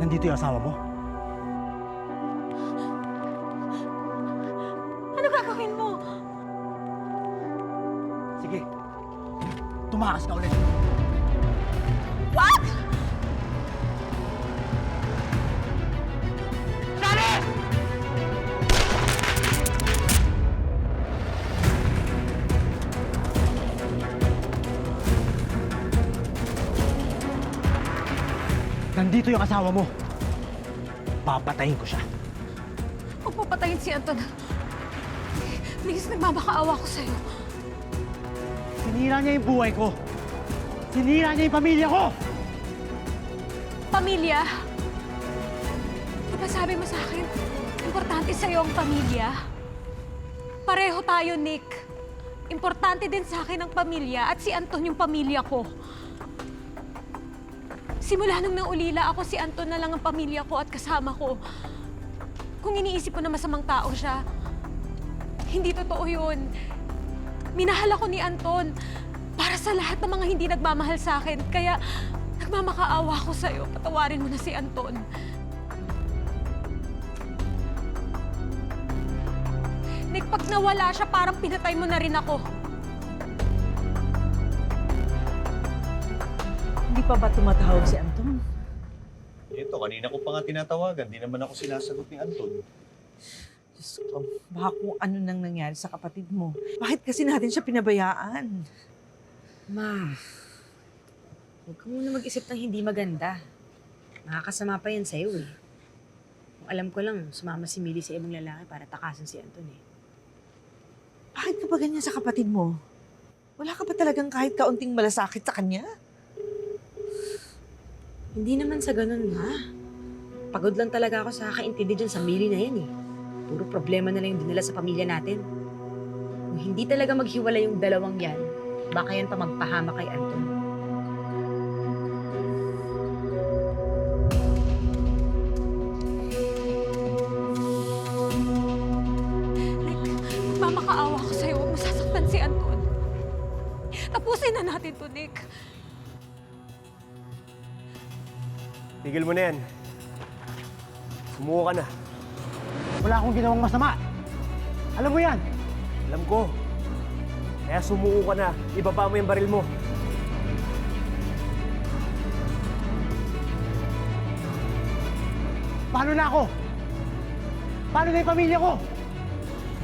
Nandito yung asawa mo? Ano gagawin mo? Sige. Tumakas ka ulit. What? Sally! Nandito yung asawa mo. Papatayin ko siya. Huwag mo patayin si Anton. Please, nagmamakaawa ko sa'yo. Sinira niya yung buhay ko. Sinira niya yung pamilya ko! Pamilya? Di ba sabi mo sa akin, importante sa'yo ang pamilya? Pareho tayo, Nick. Importante din sa akin ang pamilya at si Anton yung pamilya ko. Simula nung naulila ako, si Anton na lang ang pamilya ko at kasama ko. Kung iniisip mo na masamang tao siya, hindi totoo yun. Minahal ako ni Anton para sa lahat ng mga hindi nagmamahal sa akin. Kaya nagmamakaawa ko sa'yo. Patawarin mo na si Anton. Nick, pag nawala siya, parang pinatay mo na rin ako. Hindi pa ba tumatawag si Anton? Ito, kanina ko pa nga tinatawagan. Di naman ako sinasagot ni Anton. Diyos ko, baka kung ano nang nangyari sa kapatid mo. Bakit kasi natin siya pinabayaan? Ma, huwag ka muna mag-isip ng hindi maganda. Makakasama pa yan sa'yo eh. Kung alam ko lang, sumama si Millie sa ibang lalaki para takasan si Anton eh. Bakit ka ba ganyan sa kapatid mo? Wala ka ba talagang kahit kaunting malasakit sa kanya? Hindi naman sa ganun, ma. Pagod lang talaga ako sa kakaintindi dyan sa Millie na yan eh. Puro problema na lang yung dinala sa pamilya natin. Kung hindi talaga maghiwala yung dalawang yan, baka yan pa magpahama kay Anton. Nick, nagmamakaawa ko sa'yo. Huwag mo sasaktan si Anton. Tapusin na natin to, Nick. Tigil mo na yan. Sumuko ka na. Wala akong ginawang masama. Alam mo yan. Alam ko. Kaya sumuko ka na. Ibaba mo yung baril mo. Paano na ako? Paano na yung pamilya ko?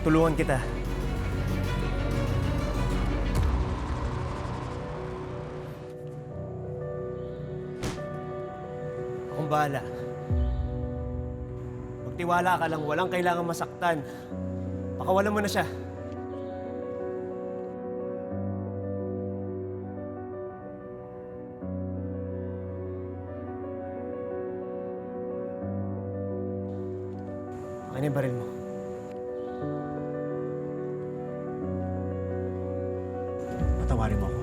Tulungan kita. Akong bahala. Magtiwala ka lang, walang kailangan masaktan. Pakawalan mo na siya. Ano yung baril mo? Patawarin mo ako.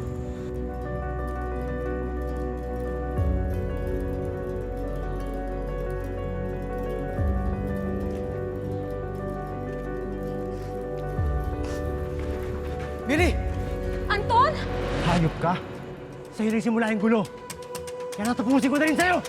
Billy! Anton? Hayop ka! Sa'yo rin simula yung gulo. Kaya natapusin ko na rin sa'yo!